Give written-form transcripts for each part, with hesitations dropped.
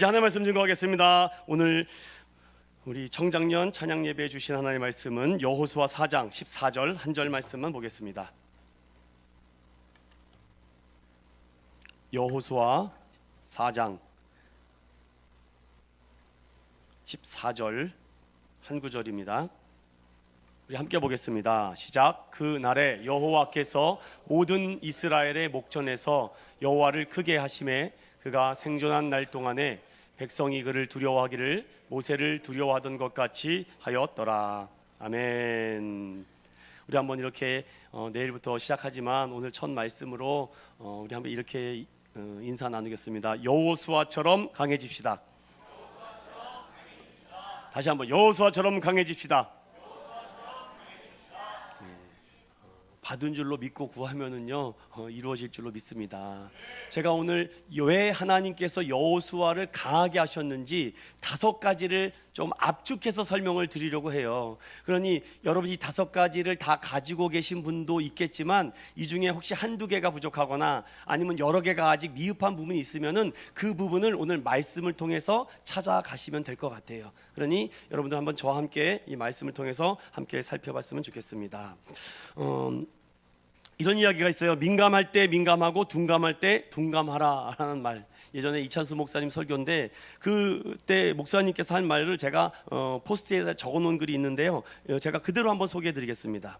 하나님 말씀 증거하겠습니다. 오늘 우리 청장년 찬양 예배해 주신 하나님의 말씀은 여호수아 4장 14절 한 절 말씀만 보겠습니다. 여호수아 4장 14절 한 구절입니다. 우리 함께 보겠습니다. 시작. 그 날에 여호와께서 모든 이스라엘의 목전에서 여호와를 크게 하심에 그가 생존한 날 동안에 백성이 그를 두려워하기를 모세를 두려워하던 것 같이 하였더라. 아멘. 우리 한번 이렇게 내일부터 시작하지만 오늘 첫 말씀으로 우리 한번 이렇게 인사 나누겠습니다. 여호수아처럼 강해집시다. 다시 한번 여호수아처럼 강해집시다. 받은 줄로 믿고 구하면은요 이루어질 줄로 믿습니다. 제가 오늘 왜 하나님께서 여호수아를 강하게 하셨는지 5가지를 좀 압축해서 설명을 드리려고 해요. 그러니 여러분 이 5가지를 다 가지고 계신 분도 있겠지만 이 중에 혹시 한두 개가 부족하거나 아니면 여러 개가 아직 미흡한 부분이 있으면은 그 부분을 오늘 말씀을 통해서 찾아가시면 될 것 같아요. 그러니 여러분들 한번 저와 함께 이 말씀을 통해서 함께 살펴봤으면 좋겠습니다. 이런 이야기가 있어요. 민감할 때 민감하고 둔감할 때 둔감하라 라는 말. 예전에 이찬수 목사님 설교인데 그때 목사님께서 한 말을 제가 포스트에다 적어놓은 글이 있는데요, 제가 그대로 한번 소개해 드리겠습니다.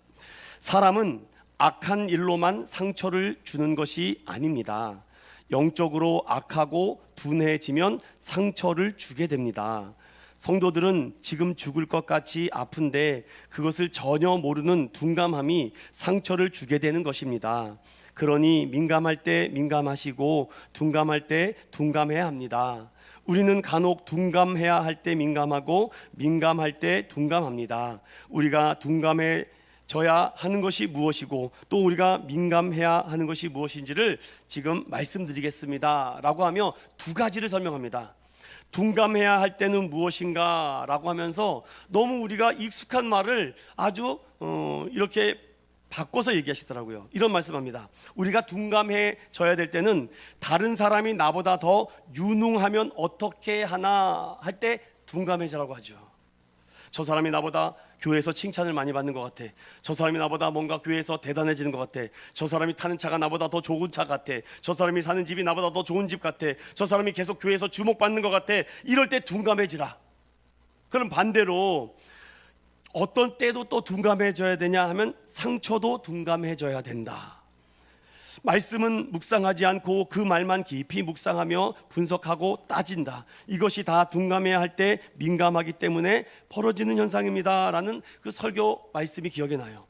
사람은 악한 일로만 상처를 주는 것이 아닙니다. 영적으로 악하고 둔해지면 상처를 주게 됩니다. 성도들은 지금 죽을 것 같이 아픈데 그것을 전혀 모르는 둔감함이 상처를 주게 되는 것입니다. 그러니 민감할 때 민감하시고 둔감할 때 둔감해야 합니다. 우리는 간혹 둔감해야 할 때 민감하고 민감할 때 둔감합니다. 우리가 둔감해져야 하는 것이 무엇이고 또 우리가 민감해야 하는 것이 무엇인지를 지금 말씀드리겠습니다 라고 하며 2가지를 설명합니다. 둔감해야 할 때는 무엇인가 라고 하면서 너무 우리가 익숙한 말을 아주 이렇게 바꿔서 얘기하시더라고요. 이런 말씀합니다. 우리가 둔감해져야 될 때는 다른 사람이 나보다 더 유능하면 어떻게 하나 할 때 둔감해지라고 하죠. 저 사람이 나보다 교회에서 칭찬을 많이 받는 것 같아. 저 사람이 나보다 뭔가 교회에서 대단해지는 것 같아. 저 사람이 타는 차가 나보다 더 좋은 차 같아. 저 사람이 사는 집이 나보다 더 좋은 집 같아. 저 사람이 계속 교회에서 주목받는 것 같아. 이럴 때 둔감해지라. 그럼 반대로 어떤 때도 또 둔감해져야 되냐 하면 상처도 둔감해져야 된다. 말씀은 묵상하지 않고 그 말만 깊이 묵상하며 분석하고 따진다. 이것이 다 둔감해야 할 때 민감하기 때문에 벌어지는 현상입니다 라는 그 설교 말씀이 기억에 나요.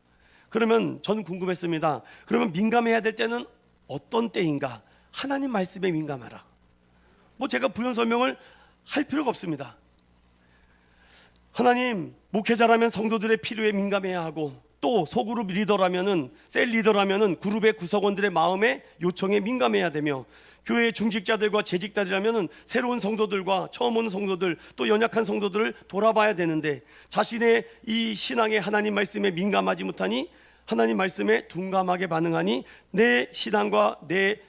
그러면 저는 궁금했습니다. 그러면 민감해야 될 때는 어떤 때인가? 하나님 말씀에 민감하라. 제가 부연 설명을 할 필요가 없습니다. 하나님, 목회자라면 성도들의 필요에 민감해야 하고 또 소그룹 리더라면은 셀 리더라면은 그룹의 구성원들의 마음에 요청에 민감해야 되며 교회 중직자들과 재직자들이라면은 새로운 성도들과 처음 오는 성도들 또 연약한 성도들을 돌아봐야 되는데 자신의 이 신앙의 하나님 말씀에 민감하지 못하니 하나님 말씀에 둔감하게 반응하니 내 신앙과 내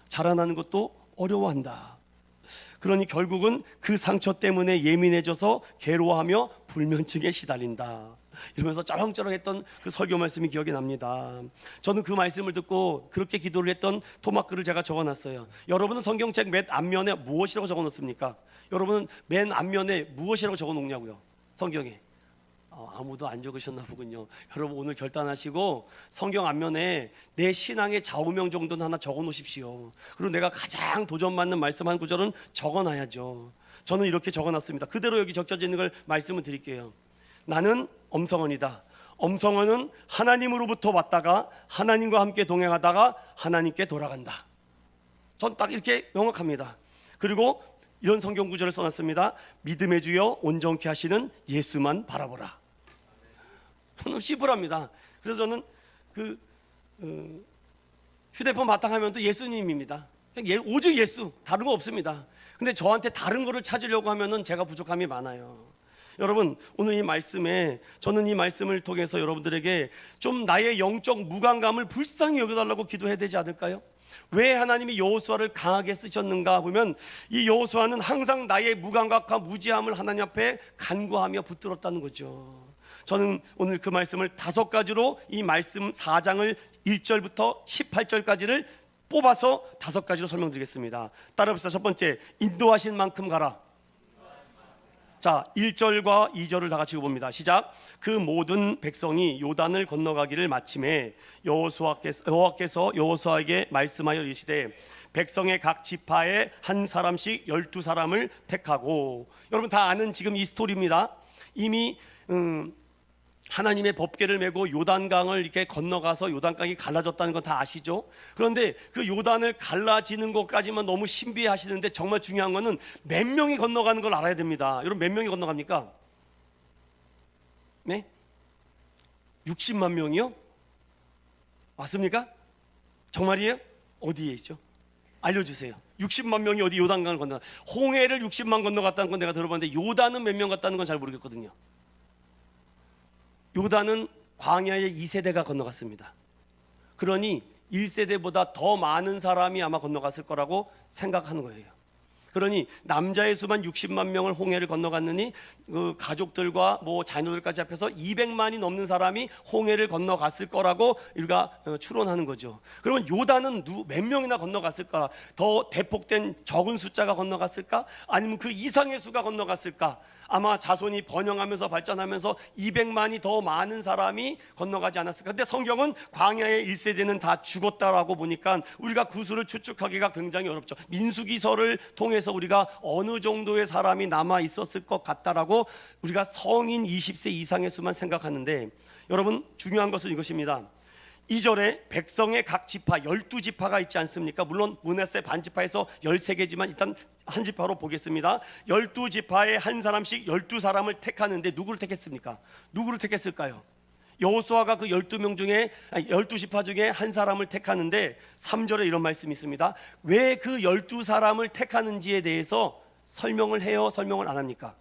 자라나는 것도 어려워한다. 그러니 결국은 그 상처 때문에 예민해져서 괴로워하며 불면증에 시달린다. 이러면서 쩌렁쩌렁했던 그 설교 말씀이 기억이 납니다. 저는 그 말씀을 듣고 그렇게 기도를 했던 토막글을 제가 적어놨어요. 여러분은 성경책 맨 앞면에 무엇이라고 적어놓습니까? 여러분은 맨 앞면에 무엇이라고 적어놓냐고요? 성경에 아무도 안 적으셨나 보군요. 여러분 오늘 결단하시고 성경 앞면에 내 신앙의 좌우명 정도는 하나 적어놓으십시오. 그리고 내가 가장 도전받는 말씀 한 구절은 적어놔야죠. 저는 이렇게 적어놨습니다. 그대로 여기 적혀져 있는 걸 말씀을 드릴게요. 나는 엄성원이다. 엄성원은 하나님으로부터 왔다가 하나님과 함께 동행하다가 하나님께 돌아간다. 전 딱 이렇게 명확합니다. 그리고 이런 성경 구절을 써놨습니다. 믿음의 주여 온전케 하시는 예수만 바라보라. 너무 심플합니다. 그래서 저는 휴대폰 바탕화면 또 예수님입니다. 그냥 오직 예수, 다른 거 없습니다. 근데 저한테 다른 거를 찾으려고 하면은 제가 부족함이 많아요. 여러분 오늘 이 말씀에 저는 이 말씀을 통해서 여러분들에게 좀 나의 영적 무감감을 불쌍히 여겨달라고 기도해야 되지 않을까요? 왜 하나님이 여호수아를 강하게 쓰셨는가 보면 이 여호수아는 항상 나의 무감각과 무지함을 하나님 앞에 간구하며 붙들었다는 거죠. 저는 오늘 그 말씀을 5가지로 이 말씀 4장을 1절부터 18절까지를 뽑아서 5가지로 설명드리겠습니다. 따라합시다. 첫 번째, 인도하신 만큼 가라. 자, 1절과 2절을 다 같이 읽어봅니다. 시작. 그 모든 백성이 요단을 건너가기를 마침에 여호와께서 여호수아에게 말씀하여 이르시되 백성의 각 지파에 한 사람씩 12사람을 택하고, 여러분 다 아는 지금 이 스토리입니다. 이미 하나님의 법궤를 메고 요단강을 이렇게 건너가서 요단강이 갈라졌다는 건 다 아시죠? 그런데 그 요단을 갈라지는 것까지만 너무 신비하시는데 정말 중요한 거는 몇 명이 건너가는 걸 알아야 됩니다. 여러분 몇 명이 건너갑니까? 네? 60만 명이요? 맞습니까? 정말이에요? 어디에 있죠? 알려주세요. 60만 명이 어디 요단강을 건너, 홍해를 60만 건너갔다는 건 내가 들어봤는데 요단은 몇 명 갔다는 건 잘 모르겠거든요. 요단은 광야의 2세대가 건너갔습니다. 그러니 1세대보다 더 많은 사람이 아마 건너갔을 거라고 생각하는 거예요. 그러니 남자의 수만 60만 명을 홍해를 건너갔느니 그 가족들과 뭐 자녀들까지 합해서 200만이 넘는 사람이 홍해를 건너갔을 거라고 우리가 추론하는 거죠. 그러면 요단은 몇 명이나 건너갔을까? 더 대폭된 적은 숫자가 건너갔을까? 아니면 그 이상의 수가 건너갔을까? 아마 자손이 번영하면서 발전하면서 200만이 더 많은 사람이 건너가지 않았을까? 근데 성경은 광야의 1세대는 다 죽었다라고 보니까 우리가 그 수를 추측하기가 굉장히 어렵죠. 민수기서를 통해서 우리가 어느 정도의 사람이 남아 있었을 것 같다라고 우리가 성인 20세 이상의 수만 생각하는데, 여러분 중요한 것은 이것입니다. 2절에 백성의 각 지파 12지파가 있지 않습니까? 물론 므낫세 반지파에서 13개지만 일단 한 지파로 보겠습니다. 12지파에 한 사람씩 12사람을 택하는데 누구를 택했습니까? 누구를 택했을까요? 여호수아가 그 12명 중에 12지파 중에 한 사람을 택하는데 3절에 이런 말씀이 있습니다. 왜 그 12사람을 택하는지에 대해서 설명을 해요? 설명을 안 합니까?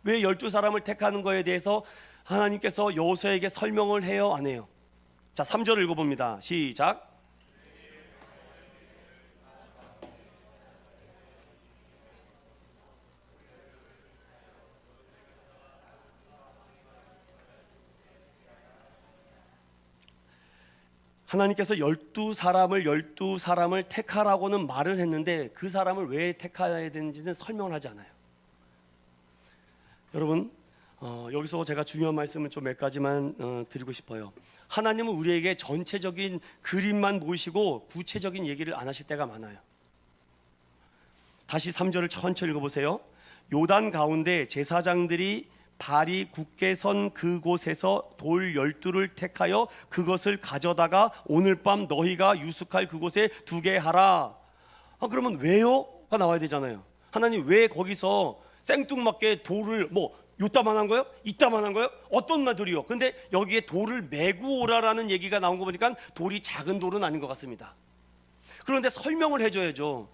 왜 12사람을 택하는 거에 대해서 하나님께서 여호수아에게 설명을 해요? 안 해요? 자, 3절을 읽어봅니다. 시작. 하나님께서 12사람을 택하라고는 말을 했는데 그 사람을 왜 택해야 되는지는 설명을 하지 않아요. 여러분 여기서 제가 중요한 말씀을 좀 몇 가지만 드리고 싶어요. 하나님은 우리에게 전체적인 그림만 보이시고 구체적인 얘기를 안 하실 때가 많아요. 다시 3절을 천천히 읽어보세요. 요단 가운데 제사장들이 발이 굳게 선 그곳에서 돌 12를 택하여 그것을 가져다가 오늘 밤 너희가 유숙할 그곳에 두게 하라. 그러면 왜요?가 나와야 되잖아요. 하나님 왜 거기서 생뚱맞게 돌을 뭐 요따만한 거요? 이따만한 거요? 어떤 돌이요? 근데 여기에 돌을 메고 오라라는 얘기가 나온 거 보니까 돌이 작은 돌은 아닌 것 같습니다. 그런데 설명을 해줘야죠.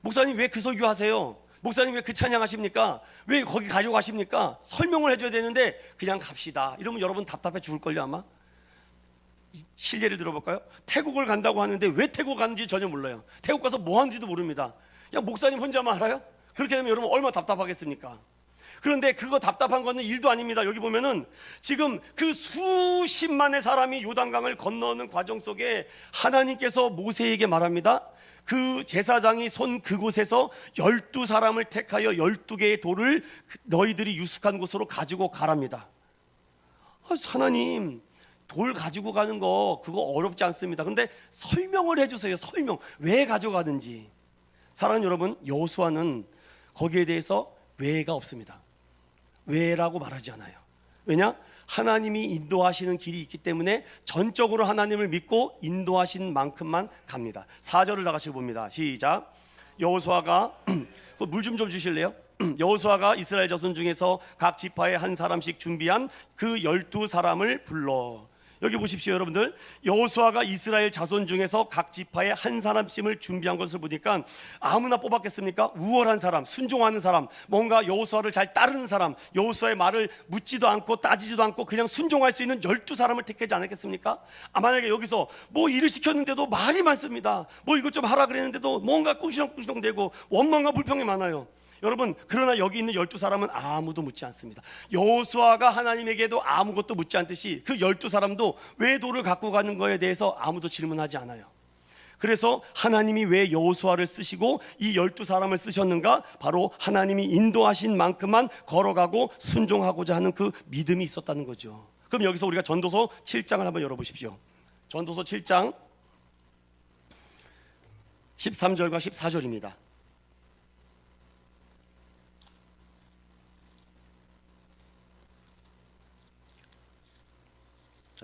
목사님 왜 그 설교하세요? 목사님 왜 그 찬양하십니까? 왜 거기 가려고 하십니까? 설명을 해줘야 되는데 그냥 갑시다 이러면 여러분 답답해 죽을걸요. 아마 실례를 들어볼까요? 태국을 간다고 하는데 왜 태국 가는지 전혀 몰라요. 태국 가서 뭐 하는지도 모릅니다. 그냥 목사님 혼자만 알아요? 그렇게 되면 여러분 얼마나 답답하겠습니까? 그런데 그거 답답한 거는 일도 아닙니다. 여기 보면은 지금 그 수십만의 사람이 요단강을 건너는 과정 속에 하나님께서 모세에게 말합니다. 그 제사장이 손 그곳에서 12사람을 택하여 12개의 돌을 너희들이 유숙한 곳으로 가지고 가랍니다. 하나님 돌 가지고 가는 거 그거 어렵지 않습니다. 근데 설명을 해주세요. 설명 왜 가져가는지. 사랑하는 여러분, 여호수아는 거기에 대해서 왜가 없습니다. 왜라고 말하지 않아요. 왜냐? 하나님이 인도하시는 길이 있기 때문에 전적으로 하나님을 믿고 인도하신 만큼만 갑니다. 4절을 다 같이 봅니다. 시작. 여호수아가 물 좀 주실래요? 여호수아가 이스라엘 자손 중에서 각 지파에 한 사람씩 준비한 그 12사람을 불러. 여기 보십시오, 여러분들. 여호수아가 이스라엘 자손 중에서 각 지파에 한 사람씩을 준비한 것을 보니까 아무나 뽑았겠습니까? 우월한 사람, 순종하는 사람, 뭔가 여호수아를 잘 따르는 사람, 여호수아의 말을 묻지도 않고 따지지도 않고 그냥 순종할 수 있는 12사람을 택하지 않았겠습니까? 만약에 여기서 뭐 일을 시켰는데도 말이 많습니다. 뭐 이것 좀 하라 그랬는데도 뭔가 꿍시렁꿍시렁대고 원망과 불평이 많아요. 여러분, 그러나 여기 있는 12사람은 아무도 묻지 않습니다. 여호수아가 하나님에게도 아무것도 묻지 않듯이 그 12사람도 왜 돌을 갖고 가는 거에 대해서 아무도 질문하지 않아요. 그래서 하나님이 왜 여호수아를 쓰시고 이 12사람을 쓰셨는가? 바로 하나님이 인도하신 만큼만 걸어가고 순종하고자 하는 그 믿음이 있었다는 거죠. 그럼 여기서 우리가 전도서 7장을 한번 열어보십시오. 전도서 7장 13절과 14절입니다.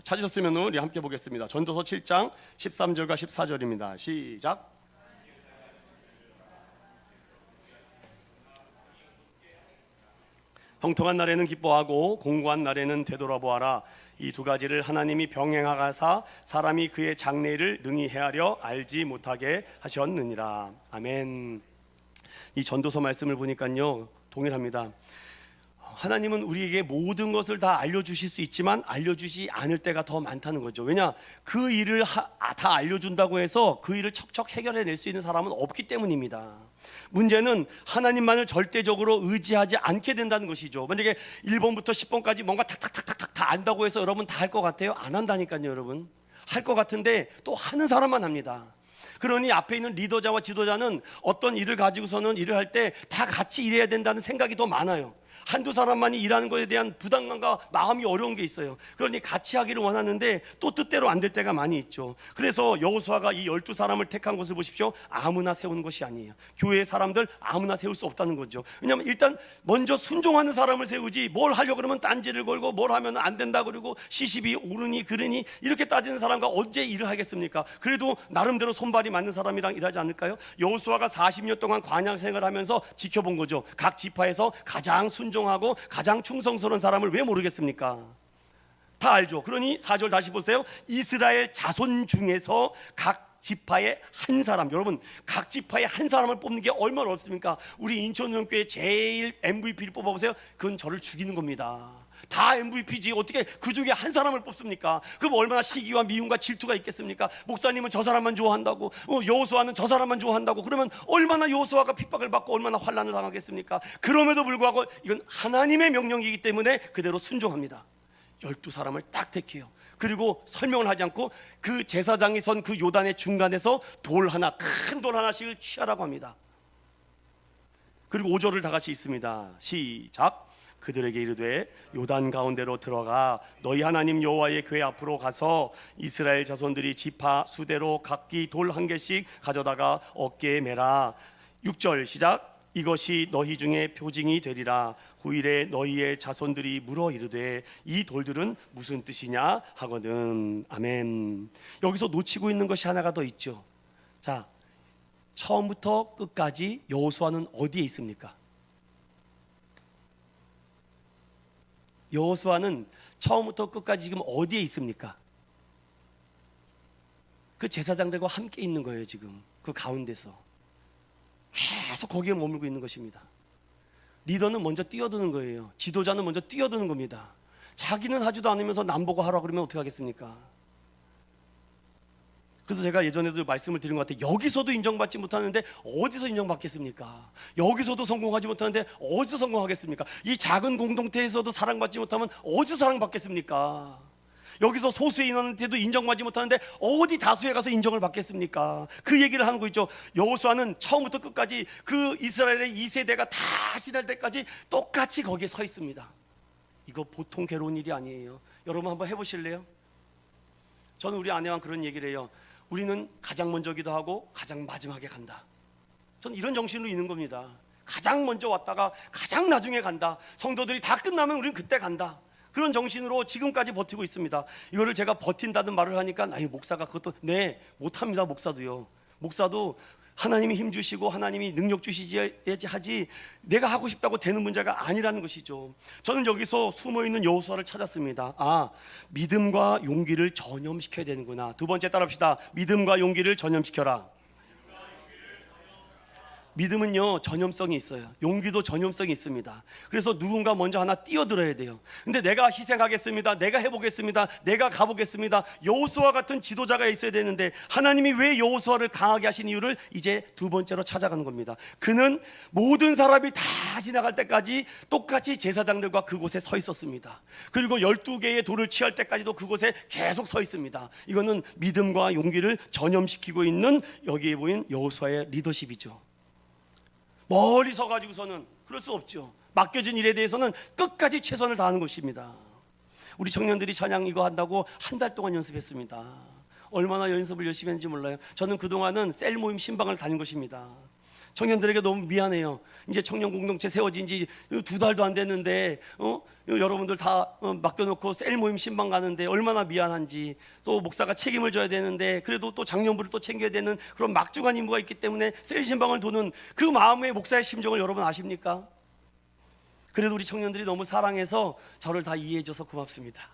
찾으셨으면 우리 함께 보겠습니다. 전도서 7장 13절과 14절입니다. 시작. 형통한 날에는 기뻐하고 공고한 날에는 되돌아보아라. 이 두 가지를 하나님이 병행하가사 사람이 그의 장래를 능히 헤아려 알지 못하게 하셨느니라. 아멘. 이 전도서 말씀을 보니까요, 동일합니다. 하나님은 우리에게 모든 것을 다 알려주실 수 있지만 알려주지 않을 때가 더 많다는 거죠. 왜냐? 그 일을 다 알려준다고 해서 그 일을 척척 해결해낼 수 있는 사람은 없기 때문입니다. 문제는 하나님만을 절대적으로 의지하지 않게 된다는 것이죠. 만약에 1번부터 10번까지 뭔가 탁탁탁탁탁 다 안다고 해서 여러분 다 할 것 같아요? 안 한다니까요. 여러분, 할 것 같은데 또 하는 사람만 합니다. 그러니 앞에 있는 리더자와 지도자는 어떤 일을 가지고서는 일을 할 때 다 같이 일해야 된다는 생각이 더 많아요. 한두 사람만이 일하는 것에 대한 부담감과 마음이 어려운 게 있어요. 그러니 같이 하기를 원하는데 또 뜻대로 안 될 때가 많이 있죠. 그래서 여호수아가 이 12사람을 택한 것을 보십시오. 아무나 세우는 것이 아니에요. 교회의 사람들 아무나 세울 수 없다는 거죠. 왜냐하면 일단 먼저 순종하는 사람을 세우지, 뭘 하려고 그러면 딴지를 걸고 뭘 하면 안 된다 그러고 시십이 오르니 그러니 이렇게 따지는 사람과 언제 일을 하겠습니까? 그래도 나름대로 손발이 맞는 사람이랑 일하지 않을까요? 여호수아가 40년 동안 관양 생활을 하면서 지켜본 거죠. 각 지파에서 가장 순종하고 가장 충성스러운 사람을 왜 모르겠습니까? 다 알죠. 그러니 4절 다시 보세요. 이스라엘 자손 중에서 각 지파의 한 사람, 여러분 각 지파의 한 사람을 뽑는 게 얼마나 어렵습니까? 우리 인천운동교회 제일 MVP를 뽑아보세요. 그건 저를 죽이는 겁니다. 다 MVP지 어떻게 그 중에 한 사람을 뽑습니까? 그럼 얼마나 시기와 미움과 질투가 있겠습니까? 목사님은 저 사람만 좋아한다고, 여호수아는 저 사람만 좋아한다고, 그러면 얼마나 여호수아가 핍박을 받고 얼마나 환난을 당하겠습니까? 그럼에도 불구하고 이건 하나님의 명령이기 때문에 그대로 순종합니다. 12사람을 딱 택해요. 그리고 설명을 하지 않고 그 제사장이 선 그 요단의 중간에서 돌 하나, 큰 돌 하나씩을 취하라고 합니다. 그리고 5절을 다 같이 읽습니다. 시작. 그들에게 이르되 요단 가운데로 들어가 너희 하나님 여호와의 궤 앞으로 가서 이스라엘 자손들이 지파 수대로 각기 돌 한 개씩 가져다가 어깨에 매라. 6절 시작. 이것이 너희 중에 표징이 되리라. 후일에 너희의 자손들이 물어 이르되 이 돌들은 무슨 뜻이냐 하거든. 아멘. 여기서 놓치고 있는 것이 하나가 더 있죠. 자, 처음부터 끝까지 여호수아는 어디에 있습니까? 여호수아는 처음부터 끝까지 지금 어디에 있습니까? 그 제사장들과 함께 있는 거예요. 지금 그 가운데서 계속 거기에 머물고 있는 것입니다. 리더는 먼저 뛰어드는 거예요. 지도자는 먼저 뛰어드는 겁니다. 자기는 하지도 않으면서 남 보고 하라 그러면 어떻게 하겠습니까? 그래서 제가 예전에도 말씀을 드린 것 같아요. 여기서도 인정받지 못하는데 어디서 인정받겠습니까? 여기서도 성공하지 못하는데 어디서 성공하겠습니까? 이 작은 공동체에서도 사랑받지 못하면 어디서 사랑받겠습니까? 여기서 소수의 인원한테도 인정받지 못하는데 어디 다수에 가서 인정을 받겠습니까? 그 얘기를 하는 거 있죠. 여호수아는 처음부터 끝까지 그 이스라엘의 2세대가 다 지날 때까지 똑같이 거기에 서 있습니다. 이거 보통 괴로운 일이 아니에요. 여러분 한번 해보실래요? 저는 우리 아내와 그런 얘기를 해요. 우리는 가장 먼저기도 하고 가장 마지막에 간다. 전 이런 정신으로 있는 겁니다. 가장 먼저 왔다가 가장 나중에 간다. 성도들이 다 끝나면 우리는 그때 간다. 그런 정신으로 지금까지 버티고 있습니다. 이거를 제가 버틴다는 말을 하니까 목사가 그것도 네 못합니다. 목사도요. 목사도 하나님이 힘 주시고 하나님이 능력 주시지 하지 내가 하고 싶다고 되는 문제가 아니라는 것이죠. 저는 여기서 숨어있는 여호수아를 찾았습니다. 믿음과 용기를 전염시켜야 되는구나. 두 번째 따라합시다. 믿음과 용기를 전염시켜라. 믿음은요 전염성이 있어요. 용기도 전염성이 있습니다. 그래서 누군가 먼저 하나 뛰어들어야 돼요. 근데 내가 희생하겠습니다, 내가 해보겠습니다, 내가 가보겠습니다, 여호수아 같은 지도자가 있어야 되는데 하나님이 왜 여호수아를 강하게 하신 이유를 이제 두 번째로 찾아가는 겁니다. 그는 모든 사람이 다 지나갈 때까지 똑같이 제사장들과 그곳에 서 있었습니다. 그리고 12개의 돌을 취할 때까지도 그곳에 계속 서 있습니다. 이거는 믿음과 용기를 전염시키고 있는 여기에 보인 여호수아의 리더십이죠. 멀리 서가지고서는 그럴 수 없죠. 맡겨진 일에 대해서는 끝까지 최선을 다하는 것입니다. 우리 청년들이 찬양 이거 한다고 한 달 동안 연습했습니다. 얼마나 연습을 열심히 했는지 몰라요. 저는 그동안은 셀 모임 신방을 다닌 것입니다. 청년들에게 너무 미안해요. 이제 청년 공동체 세워진 지 2달도 안 됐는데 여러분들 다 맡겨놓고 셀 모임 신방 가는데 얼마나 미안한지, 또 목사가 책임을 져야 되는데 그래도 또 장년부를 또 챙겨야 되는 그런 막중한 임무가 있기 때문에 셀 신방을 도는 그 마음의 목사의 심정을 여러분 아십니까? 그래도 우리 청년들이 너무 사랑해서 저를 다 이해해줘서 고맙습니다.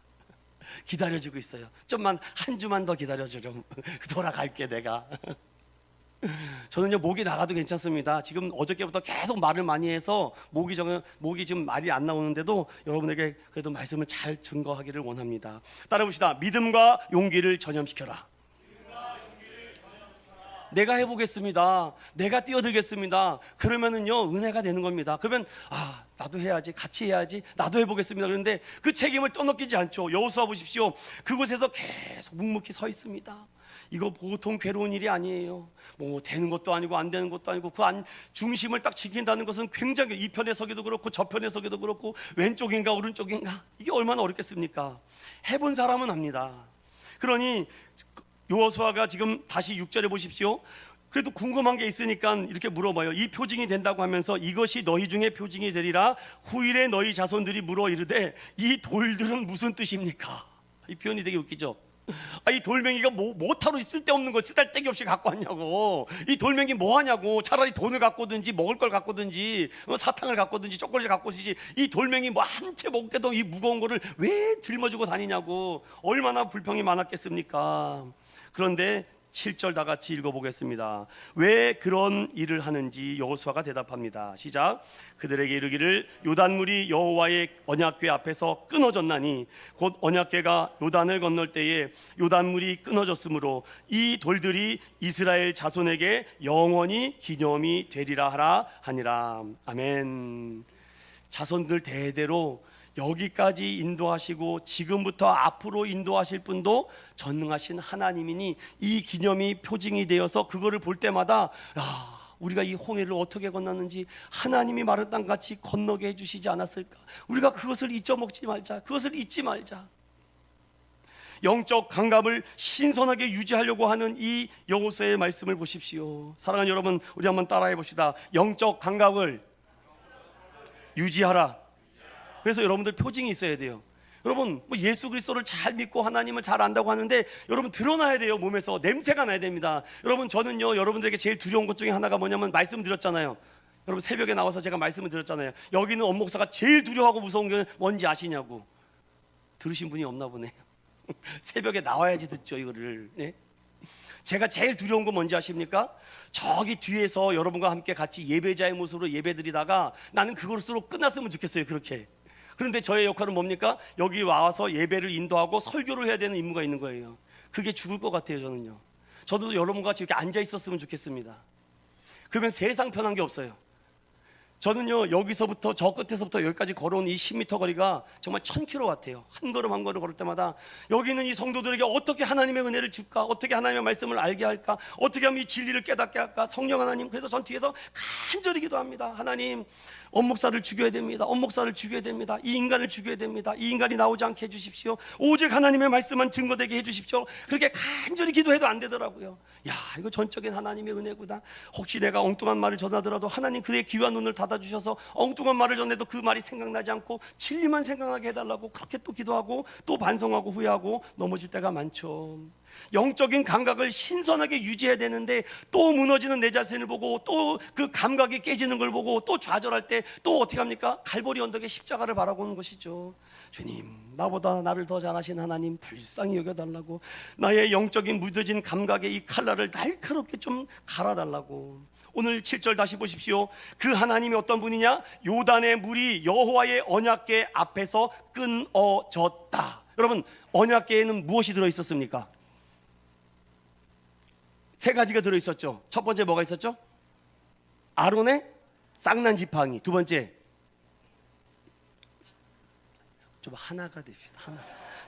기다려주고 있어요. 좀만 한 주만 더 기다려주렴. 돌아갈게 내가. 저는요 목이 나가도 괜찮습니다. 지금 어저께부터 계속 말을 많이 해서 목이 지금 말이 안 나오는데도 여러분에게 그래도 말씀을 잘 증거하기를 원합니다. 따라봅시다. 믿음과 용기를 전염시켜라. 내가 해보겠습니다, 내가 뛰어들겠습니다. 그러면은요 은혜가 되는 겁니다. 그러면 나도 해야지, 같이 해야지, 나도 해보겠습니다. 그런데 그 책임을 떠넘기지 않죠. 여호수아 보십시오. 그곳에서 계속 묵묵히 서 있습니다. 이거 보통 괴로운 일이 아니에요. 뭐 되는 것도 아니고 안 되는 것도 아니고 그 중심을 딱 지킨다는 것은 굉장히, 이 편에 서기도 그렇고 저 편에 서기도 그렇고 왼쪽인가 오른쪽인가, 이게 얼마나 어렵겠습니까? 해본 사람은 압니다. 그러니 여호수아가 지금 다시 6절에 보십시오. 그래도 궁금한 게 있으니까 이렇게 물어봐요. 이 표징이 된다고 하면서 이것이 너희 중에 표징이 되리라. 후일에 너희 자손들이 물어 이르되 이 돌들은 무슨 뜻입니까? 이 표현이 되게 웃기죠. 이 돌멩이가 뭐하러 쓸데없는 거 쓰잘데기 없이 갖고 왔냐고. 이 돌멩이 뭐 하냐고. 차라리 돈을 갖고 오든지 먹을 걸 갖고 오든지 사탕을 갖고 오든지 초콜릿을 갖고 오시지, 이 돌멩이 뭐 한 채 먹게도 이 무거운 거를 왜 짊어지고 다니냐고. 얼마나 불평이 많았겠습니까? 그런데 7절 다 같이 읽어보겠습니다. 왜 그런 일을 하는지 여호수아가 대답합니다. 시작. 그들에게 이르기를 요단물이 여호와의 언약궤 앞에서 끊어졌나니 곧 언약궤가 요단을 건널 때에 요단물이 끊어졌으므로 이 돌들이 이스라엘 자손에게 영원히 기념이 되리라 하라 하니라. 아멘. 자손들 대대로 여기까지 인도하시고 지금부터 앞으로 인도하실 분도 전능하신 하나님이니 이 기념이 표징이 되어서 그거를 볼 때마다 우리가 이 홍해를 어떻게 건넜는지 하나님이 마른 땅같이 건너게 해주시지 않았을까. 우리가 그것을 잊어먹지 말자. 그것을 잊지 말자. 영적 감각을 신선하게 유지하려고 하는 이 여호수아의 말씀을 보십시오. 사랑하는 여러분, 우리 한번 따라해 봅시다. 영적 감각을 유지하라. 그래서 여러분들 표징이 있어야 돼요. 여러분 예수 그리스도를 잘 믿고 하나님을 잘 안다고 하는데 여러분 드러나야 돼요. 몸에서 냄새가 나야 됩니다. 여러분 저는요 여러분들에게 제일 두려운 것 중에 하나가 뭐냐면, 말씀드렸잖아요. 여러분 새벽에 나와서 제가 말씀을 드렸잖아요. 여기는 엄목사가 제일 두려워하고 무서운 게 뭔지 아시냐고. 들으신 분이 없나 보네요. 새벽에 나와야지 듣죠 이거를. 네? 제가 제일 두려운 건 뭔지 아십니까? 저기 뒤에서 여러분과 함께 같이 예배자의 모습으로 예배드리다가 나는 그것으로 끝났으면 좋겠어요. 그렇게. 그런데 저의 역할은 뭡니까? 여기 와서 예배를 인도하고 설교를 해야 되는 임무가 있는 거예요. 그게 죽을 것 같아요. 저는요. 저도 여러분과 같이 이렇게 앉아 있었으면 좋겠습니다. 그러면 세상 편한 게 없어요. 저는요 여기서부터 저 끝에서부터 여기까지 걸어온 이 10m 거리가 정말 1000km 같아요. 한 걸음 한 걸음 걸을 때마다 여기 있는 이 성도들에게 어떻게 하나님의 은혜를 줄까, 어떻게 하나님의 말씀을 알게 할까, 어떻게 하면 이 진리를 깨닫게 할까. 성령 하나님, 그래서 전 뒤에서 간절히 기도합니다. 하나님, 엄목사를 죽여야 됩니다. 엄목사를 죽여야 됩니다. 이 인간을 죽여야 됩니다. 이 인간이 나오지 않게 해주십시오. 오직 하나님의 말씀만 증거되게 해주십시오. 그렇게 간절히 기도해도 안 되더라고요. 야, 이거 전적인 하나님의 은혜구나. 혹시 내가 엉뚱한 말을 전하더라도 하나님 그의 귀와 눈을 닫아주셔서 엉뚱한 말을 전해도 그 말이 생각나지 않고 진리만 생각하게 해달라고 그렇게 또 기도하고 또 반성하고 후회하고 넘어질 때가 많죠. 영적인 감각을 신선하게 유지해야 되는데 또 무너지는 내 자신을 보고 또 그 감각이 깨지는 걸 보고 또 좌절할 때 또 어떻게 합니까? 갈보리 언덕에 십자가를 바라보는 것이죠. 주님, 나보다 나를 더 잘하신 하나님 불쌍히 여겨달라고, 나의 영적인 무뎌진 감각의 이 칼날을 날카롭게 좀 갈아달라고. 오늘 7절 다시 보십시오. 그 하나님이 어떤 분이냐? 요단의 물이 여호와의 언약궤 앞에서 끊어졌다. 여러분, 언약궤에는 무엇이 들어있었습니까? 세 가지가 들어있었죠. 첫 번째 뭐가 있었죠? 아론의 쌍난 지팡이. 두 번째, 좀 하나가 됩시다.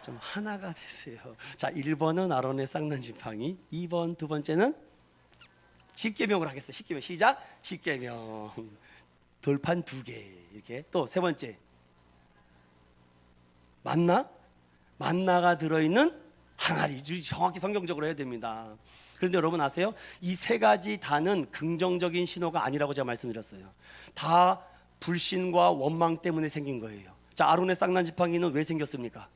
좀 하나가 되세요. 자, 1번은 아론의 쌍난 지팡이, 2번 두 번째는 십계명을 하겠어요. 십계명 시작. 십계명 돌판 2개 이렇게. 또 세 번째 만나가 들어있는 항아리. 정확히 성경적으로 해야 됩니다. 그런데 여러분 아세요? 이 세 가지 다는 긍정적인 신호가 아니라고 제가 말씀드렸어요. 다 불신과 원망 때문에 생긴 거예요. 자, 아론의 쌍난 지팡이는 왜 생겼습니까?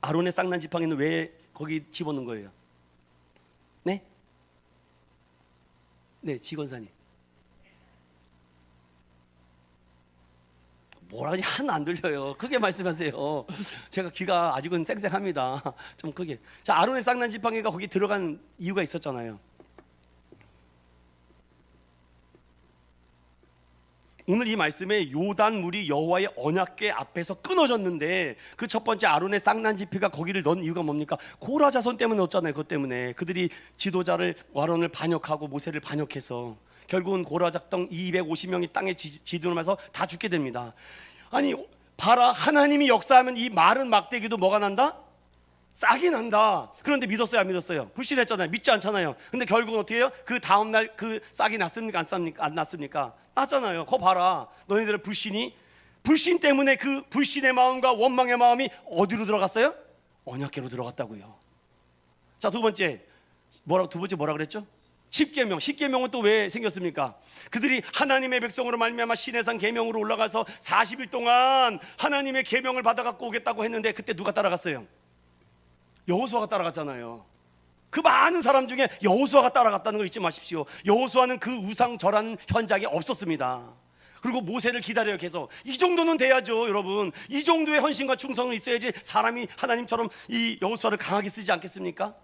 아론의 쌍난 지팡이는 왜 거기 집어넣은 거예요? 네? 네, 지건사님. 뭐라고 하나 안 들려요. 크게 말씀하세요. 제가 귀가 아직은 쌩쌩합니다. 좀 크게. 자, 아론의 쌍난 지팡이가 거기 들어간 이유가 있었잖아요. 오늘 이 말씀에 요단 물이 여호와의 언약궤 앞에서 끊어졌는데 그 첫 번째 아론의 쌍난 지팡이가 거기를 넣은 이유가 뭡니까? 고라 자손 때문에 넣었잖아요. 그것 때문에 그들이 지도자를 아론을 반역하고 모세를 반역해서 결국은 고라 작동 250명이 땅에 지도하면서 다 죽게 됩니다. 아니 봐라, 하나님이 역사하면 이 마른 막대기도 뭐가 난다? 싹이 난다. 그런데 믿었어요, 안 믿었어요? 불신했잖아요. 믿지 않잖아요. 근데 결국은 어떻게 해요? 그 다음날 그 싹이 났습니까? 안 났습니까? 났잖아요. 거 봐라, 너희들의 불신 때문에 그 불신의 마음과 원망의 마음이 어디로 들어갔어요? 언약궤로 들어갔다고요. 자, 두 번째 뭐라 그랬죠? 십계명. 십계명은 또 왜 생겼습니까? 그들이 하나님의 백성으로 말미암아 시내산 계명으로 올라가서 40일 동안 하나님의 계명을 받아 갖고 오겠다고 했는데 그때 누가 따라갔어요? 여호수아가 따라갔잖아요. 그 많은 사람 중에 여호수아가 따라갔다는 걸 잊지 마십시오. 여호수아는 그 우상 절하는 현장에 없었습니다. 그리고 모세를 기다려요. 계속. 이 정도는 돼야죠, 여러분. 이 정도의 헌신과 충성은 있어야지 사람이 하나님처럼 이 여호수아를 강하게 쓰지 않겠습니까?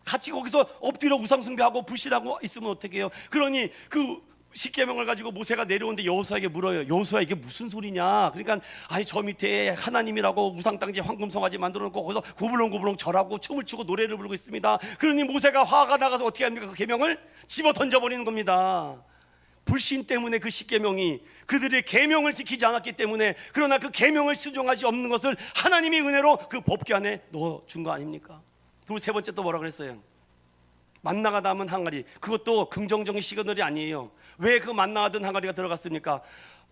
같이 거기서 엎드려 우상 숭배하고 불신하고 있으면 어떻게 해요? 그러니 그 십계명을 가지고 모세가 내려오는데 여호수아에게 물어요. 여호수아, 이게 무슨 소리냐? 그러니까 아이, 저 밑에 하나님이라고 우상당지 황금송아지 만들어 놓고 거기서 고불렁고불렁 절하고 춤을 추고 노래를 부르고 있습니다. 그러니 모세가 화가 나가서 어떻게 합니까? 그 계명을 집어 던져버리는 겁니다. 불신 때문에 그 십계명이 그들의 계명을 지키지 않았기 때문에. 그러나 그 계명을 순종하지 없는 것을 하나님이 은혜로 그 법궤 안에 넣어준 거 아닙니까? 그리고 세 번째 또 뭐라 그랬어요? 만나가 담은 항아리. 그것도 긍정적인 시그널이 아니에요. 왜 그 만나가 든 항아리가 들어갔습니까?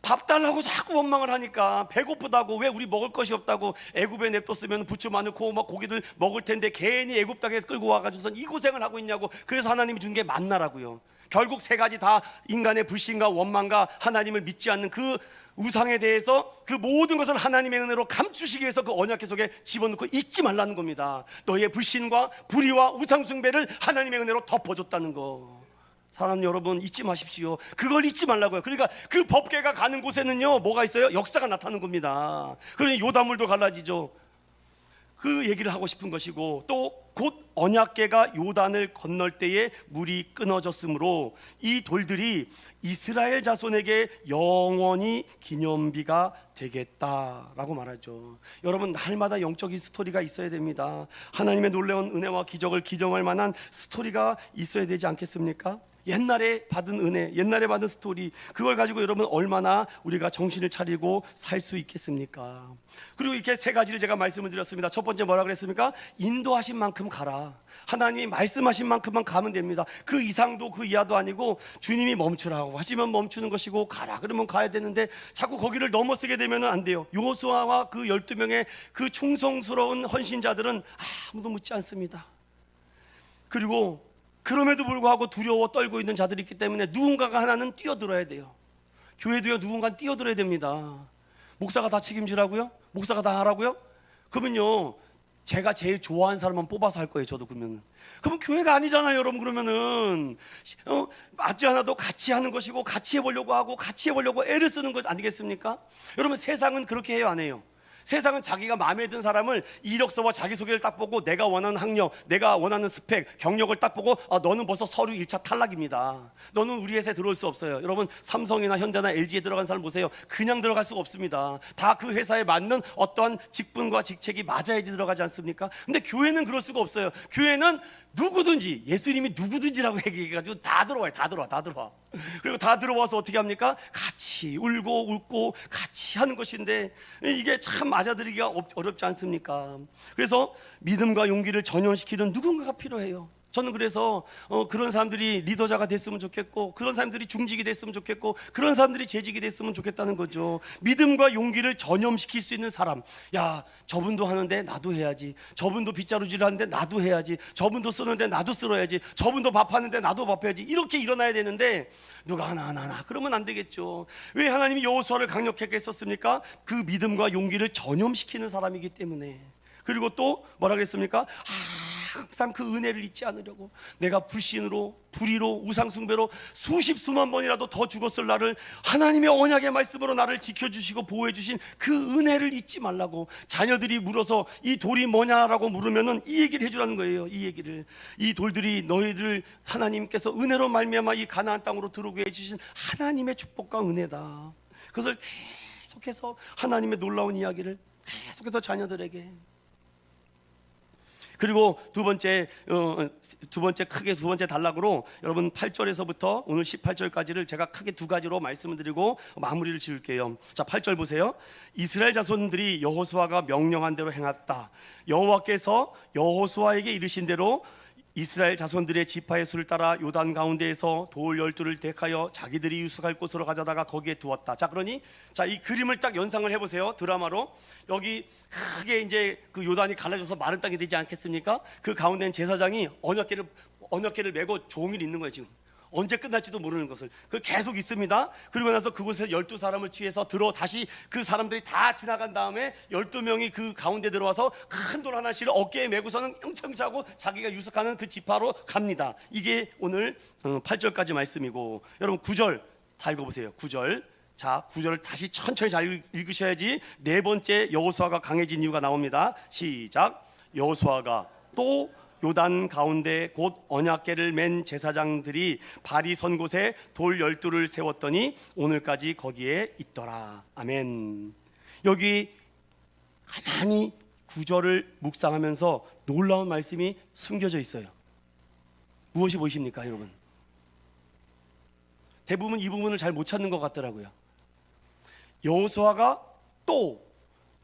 밥 달라고 자꾸 원망을 하니까, 배고프다고, 왜 우리 먹을 것이 없다고, 애굽에 냅뒀으면 부추 많고 막 고기들 먹을 텐데 괜히 애굽 땅에 끌고 와가지고선 이 고생을 하고 있냐고. 그래서 하나님이 준 게 만나라고요. 결국 세 가지 다 인간의 불신과 원망과 하나님을 믿지 않는 그 우상에 대해서 그 모든 것을 하나님의 은혜로 감추시기 위해서 그 언약궤 속에 집어넣고 잊지 말라는 겁니다. 너의 불신과 불의와 우상 숭배를 하나님의 은혜로 덮어줬다는 거. 사랑하는 여러분, 잊지 마십시오. 그걸 잊지 말라고요. 그러니까 그 법궤가 가는 곳에는요, 뭐가 있어요? 역사가 나타나는 겁니다. 그러니 요단물도 갈라지죠. 그 얘기를 하고 싶은 것이고, 또 곧 언약궤가 요단을 건널 때에 물이 끊어졌으므로 이 돌들이 이스라엘 자손에게 영원히 기념비가 되겠다라고 말하죠. 여러분, 날마다 영적인 스토리가 있어야 됩니다. 하나님의 놀라운 은혜와 기적을 기념할 만한 스토리가 있어야 되지 않겠습니까? 옛날에 받은 은혜, 옛날에 받은 스토리, 그걸 가지고 여러분 얼마나 우리가 정신을 차리고 살 수 있겠습니까? 그리고 이렇게 세 가지를 제가 말씀을 드렸습니다. 첫 번째 뭐라 그랬습니까? 인도하신 만큼 가라. 하나님이 말씀하신 만큼만 가면 됩니다. 그 이상도 그 이하도 아니고, 주님이 멈추라고 하시면 멈추는 것이고, 가라 그러면 가야 되는데 자꾸 거기를 넘어서게 되면 안 돼요. 여호수아와 그 12명의 그 충성스러운 헌신자들은 아무도 묻지 않습니다. 그리고 그럼에도 불구하고 두려워 떨고 있는 자들이 있기 때문에 누군가가 하나는 뛰어들어야 돼요. 교회도요, 누군가 뛰어들어야 됩니다. 목사가 다 책임지라고요? 목사가 다 하라고요? 그러면요, 제가 제일 좋아하는 사람만 뽑아서 할 거예요. 저도 그러면. 그러면 교회가 아니잖아요, 여러분. 그러면은 맞지 않아도 같이 하는 것이고, 같이 해보려고 하고, 같이 해보려고 애를 쓰는 것 아니겠습니까? 여러분, 세상은 그렇게 해요, 안 해요? 세상은 자기가 마음에 든 사람을 이력서와 자기소개를 딱 보고 내가 원하는 학력, 내가 원하는 스펙, 경력을 딱 보고 너는 벌써 서류 1차 탈락입니다. 너는 우리 회사에 들어올 수 없어요. 여러분, 삼성이나 현대나 LG에 들어간 사람 보세요. 그냥 들어갈 수가 없습니다. 다 그 회사에 맞는 어떠한 직분과 직책이 맞아야지 들어가지 않습니까? 근데 교회는 그럴 수가 없어요. 교회는 누구든지, 예수님이 누구든지라고 얘기해가지고 다 들어와요. 다 들어와. 그리고 다 들어와서 어떻게 합니까? 같이 울고 웃고 같이 하는 것인데, 이게 참 맞아들이기가 어렵지 않습니까? 그래서 믿음과 용기를 전염시키는 누군가가 필요해요. 저는 그래서 그런 사람들이 리더자가 됐으면 좋겠고, 그런 사람들이 중직이 됐으면 좋겠고, 그런 사람들이 재직이 됐으면 좋겠다는 거죠. 믿음과 용기를 전염시킬 수 있는 사람. 야, 저분도 하는데 나도 해야지. 저분도 빗자루질 하는데 나도 해야지. 저분도 쓰는데 나도 쓸어야지. 저분도 밥하는데 나도 밥해야지. 이렇게 일어나야 되는데 누가 하나 그러면 안 되겠죠. 왜 하나님이 여호수아를 강력하게 썼습니까? 그 믿음과 용기를 전염시키는 사람이기 때문에. 그리고 또 뭐라 그랬습니까? 항상 그 은혜를 잊지 않으려고, 내가 불신으로, 불의로, 우상숭배로 수십 수만 번이라도 더 죽었을 나를 하나님의 언약의 말씀으로 나를 지켜주시고 보호해주신 그 은혜를 잊지 말라고. 자녀들이 물어서 이 돌이 뭐냐라고 물으면은 이 얘기를 해주라는 거예요. 이 얘기를, 이 돌들이 너희들 하나님께서 은혜로 말미암아 이 가나안 땅으로 들어오게 해주신 하나님의 축복과 은혜다. 그것을 계속해서 하나님의 놀라운 이야기를 계속해서 자녀들에게. 그리고 두 번째 단락으로 여러분 8절에서부터 오늘 18절까지를 제가 크게 두 가지로 말씀을 드리고 마무리를 지을게요. 자, 8절 보세요. 이스라엘 자손들이 여호수아가 명령한 대로 행했다. 여호와께서 여호수아에게 이르신 대로 이스라엘 자손들의 지파의 수를 따라 요단 가운데에서 돌 12를 택하여 자기들이 유숙할 곳으로 가져다가 거기에 두었다. 자, 그러니 이 그림을 딱 연상을 해보세요. 드라마로 여기 크게 이제 그 요단이 갈라져서 마른 땅이 되지 않겠습니까? 그 가운데는 제사장이 언약궤를 메고 종일 있는 거예요. 지금 언제 끝날지도 모르는 것을. 그 계속 있습니다. 그리고 나서 그곳에 12사람을 취해서 다시 그 사람들이 다 지나간 다음에 12명이 그 가운데 들어와서 큰 돌 하나씩을 어깨에 메고서는 엄청 자고 자기가 유숙하는 그 지파로 갑니다. 이게 오늘 8절까지 말씀이고, 여러분 9절 다 읽어보세요. 9절. 자, 9절을 다시 천천히 잘 읽으셔야지 네 번째 여호수아가 강해진 이유가 나옵니다. 시작. 여호수아가 또 요단 가운데 곧 언약궤를 맨 제사장들이 발이 선 곳에 돌 12를 세웠더니 오늘까지 거기에 있더라. 아멘. 여기 가만히 구절을 묵상하면서 놀라운 말씀이 숨겨져 있어요. 무엇이 보이십니까, 여러분? 대부분 이 부분을 잘 못 찾는 것 같더라고요. 여호수아가 또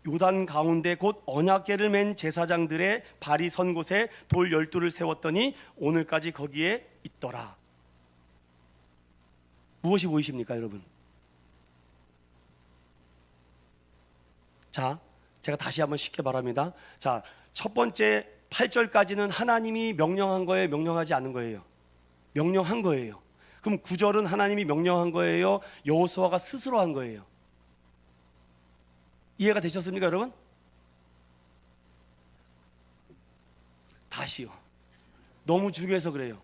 요단 가운데 곧 언약궤를 맨 제사장들의 발이 선 곳에 돌 12를 세웠더니 오늘까지 거기에 있더라. 무엇이 보이십니까, 여러분? 자, 제가 다시 한번 쉽게 말합니다. 자, 첫 번째 8절까지는 하나님이 명령한 거예요, 명령하지 않은 거예요? 명령한 거예요. 그럼 9절은 하나님이 명령한 거예요, 여호수아가 스스로 한 거예요? 이해가 되셨습니까, 여러분? 다시요. 너무 중요해서 그래요.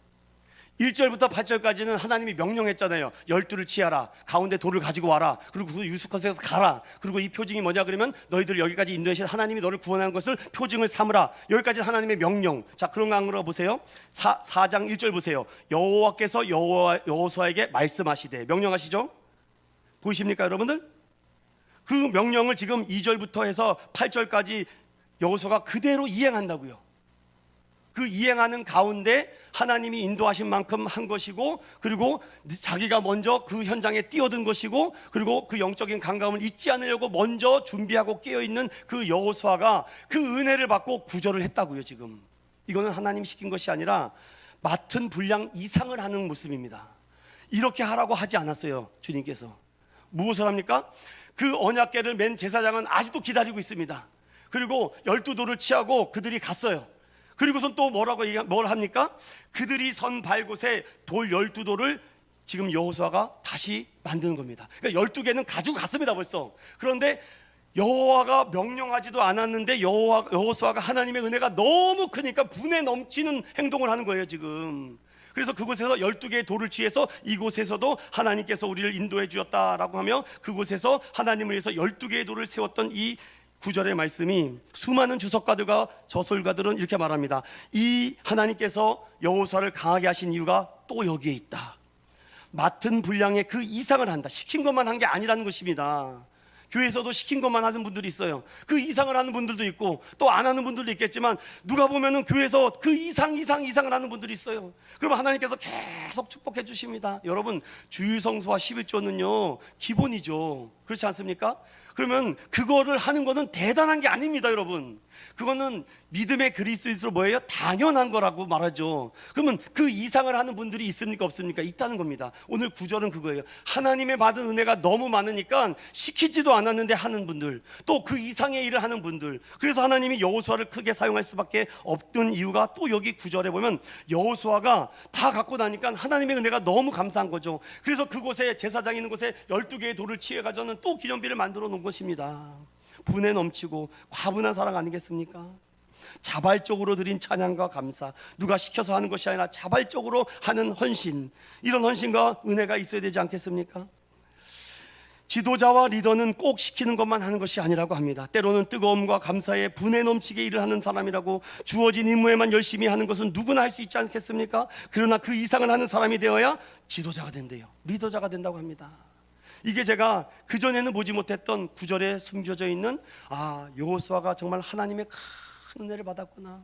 1절부터 8절까지는 하나님이 명령했잖아요. 12를 취하라, 가운데 돌을 가지고 와라, 그리고 그 유숙곳에서 가라. 그리고 이 표징이 뭐냐 그러면 너희들 여기까지 인도하신 하나님이 너를 구원한 것을 표징을 삼으라. 여기까지 하나님의 명령. 자, 그런 거 한번 보세요. 4장 1절 보세요. 여호와께서 여호수아에게 말씀하시되, 명령하시죠? 보이십니까, 여러분들? 그 명령을 지금 2절부터 해서 8절까지 여호수아가 그대로 이행한다고요. 그 이행하는 가운데 하나님이 인도하신 만큼 한 것이고, 그리고 자기가 먼저 그 현장에 뛰어든 것이고, 그리고 그 영적인 감감을 잊지 않으려고 먼저 준비하고 깨어있는 그 여호수아가 그 은혜를 받고 구절을 했다고요. 지금 이거는 하나님 시킨 것이 아니라 맡은 분량 이상을 하는 모습입니다. 이렇게 하라고 하지 않았어요. 주님께서 무엇을 합니까? 그 언약궤를 맨 제사장은 아직도 기다리고 있습니다. 그리고 12돌을 취하고 그들이 갔어요. 그리고선 또 뭘 합니까? 그들이 선 발곳에 돌 12돌을 지금 여호수아가 다시 만드는 겁니다. 그러니까 12개는 가지고 갔습니다, 벌써. 그런데 여호와가 명령하지도 않았는데 여호수아가 하나님의 은혜가 너무 크니까 분에 넘치는 행동을 하는 거예요 지금. 그래서 그곳에서 12개의 돌을 취해서 이곳에서도 하나님께서 우리를 인도해 주었다라고 하며 그곳에서 하나님을 위해서 12개의 돌을 세웠던 이 구절의 말씀이, 수많은 주석가들과 저술가들은 이렇게 말합니다. 이 하나님께서 여호수아를 강하게 하신 이유가 또 여기에 있다. 맡은 분량의 그 이상을 한다. 시킨 것만 한 게 아니라는 것입니다. 교회에서도 시킨 것만 하는 분들이 있어요. 그 이상을 하는 분들도 있고 또 안 하는 분들도 있겠지만, 누가 보면은 교회에서 그 이상을 하는 분들이 있어요. 그러면 하나님께서 계속 축복해 주십니다. 여러분, 주일성수와 11조는요 기본이죠. 그렇지 않습니까? 그러면 그거를 하는 거는 대단한 게 아닙니다, 여러분. 그거는 믿음의 그리스도인으로 뭐예요? 당연한 거라고 말하죠. 그러면 그 이상을 하는 분들이 있습니까, 없습니까? 있다는 겁니다. 오늘 구절은 그거예요. 하나님의 받은 은혜가 너무 많으니까 시키지도 않았는데 하는 분들, 또 그 이상의 일을 하는 분들. 그래서 하나님이 여호수아를 크게 사용할 수밖에 없던 이유가 또 여기 구절에 보면, 여호수아가 다 갖고 나니까 하나님의 은혜가 너무 감사한 거죠. 그래서 그곳에, 제사장 있는 곳에 12개의 돌을 취해가지고는 또 기념비를 만들어 놓은 것입니다. 분에 넘치고 과분한 사랑 아니겠습니까? 자발적으로 드린 찬양과 감사, 누가 시켜서 하는 것이 아니라 자발적으로 하는 헌신, 이런 헌신과 은혜가 있어야 되지 않겠습니까? 지도자와 리더는 꼭 시키는 것만 하는 것이 아니라고 합니다. 때로는 뜨거움과 감사에 분에 넘치게 일을 하는 사람이라고, 주어진 임무에만 열심히 하는 것은 누구나 할 수 있지 않겠습니까? 그러나 그 이상을 하는 사람이 되어야 지도자가 된대요. 리더자가 된다고 합니다. 이게 제가 그전에는 보지 못했던 구절에 숨겨져 있는, 여호수아가 정말 하나님의 큰 은혜를 받았구나.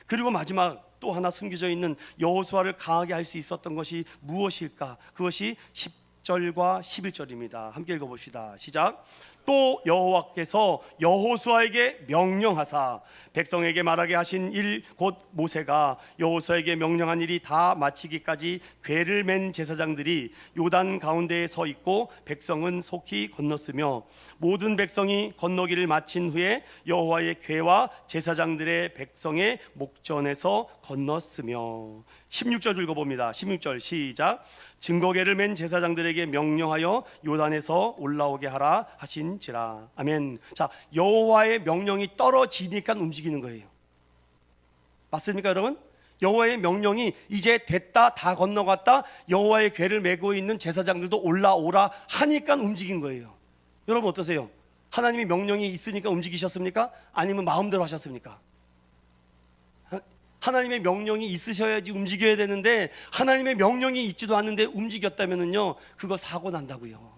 그리고 마지막 또 하나 숨겨져 있는 여호수아를 강하게 할 수 있었던 것이 무엇일까? 그것이 10절과 11절입니다. 함께 읽어봅시다. 시작. 또 여호와께서 여호수아에게 명령하사 백성에게 말하게 하신 일, 곧 모세가 여호수아에게 명령한 일이 다 마치기까지 궤를 맨 제사장들이 요단 가운데에 서 있고 백성은 속히 건넜으며, 모든 백성이 건너기를 마친 후에 여호와의 궤와 제사장들의 백성의 목전에서 건넜으며. 16절 읽어봅니다. 16절 시작. 증거궤를 맨 제사장들에게 명령하여 요단에서 올라오게 하라 하신지라. 아멘. 자, 여호와의 명령이 떨어지니까 움직이는 거예요. 맞습니까, 여러분? 여호와의 명령이 이제 됐다, 다 건너갔다, 여호와의 궤를 메고 있는 제사장들도 올라오라 하니까 움직인 거예요. 여러분 어떠세요? 하나님의 명령이 있으니까 움직이셨습니까? 아니면 마음대로 하셨습니까? 하나님의 명령이 있으셔야지 움직여야 되는데, 하나님의 명령이 있지도 않는데 움직였다면은요, 그거 사고 난다고요.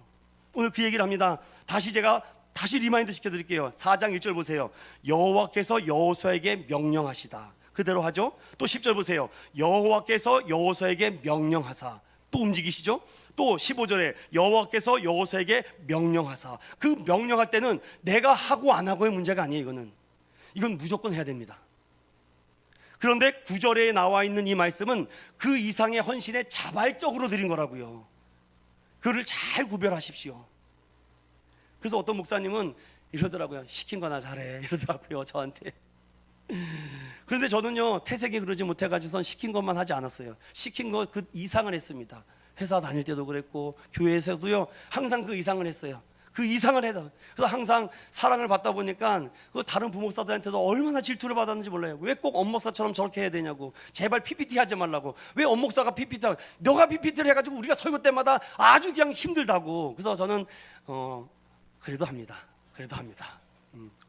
오늘 그 얘기를 합니다. 제가 다시 리마인드 시켜드릴게요. 4장 1절 보세요. 여호와께서 여호수아에게 명령하시다. 그대로 하죠. 또 10절 보세요. 여호와께서 여호수아에게 명령하사. 또 움직이시죠. 또 15절에 여호와께서 여호수아에게 명령하사. 그 명령할 때는 내가 하고 안 하고의 문제가 아니에요. 이건 무조건 해야 됩니다. 그런데 9절에 나와 있는 이 말씀은 그 이상의 헌신에 자발적으로 드린 거라고요. 그를 잘 구별하십시오. 그래서 어떤 목사님은 이러더라고요. 시킨 거나 잘해 이러더라고요, 저한테. 그런데 저는요, 태색이 그러지 못해가지고선 시킨 것만 하지 않았어요. 시킨 거 그 이상을 했습니다. 회사 다닐 때도 그랬고 교회에서도요, 항상 그 이상을 했어요. 그 이상을 해다. 그래서 항상 사랑을 받다 보니까 그 다른 부목사들한테도 얼마나 질투를 받았는지 몰라요. 왜 꼭 엄목사처럼 저렇게 해야 되냐고. 제발 PPT 하지 말라고. 왜 엄목사가 PPT 하고, 너가 PPT를 해가지고 우리가 설교 때마다 아주 그냥 힘들다고. 그래서 저는 그래도 합니다.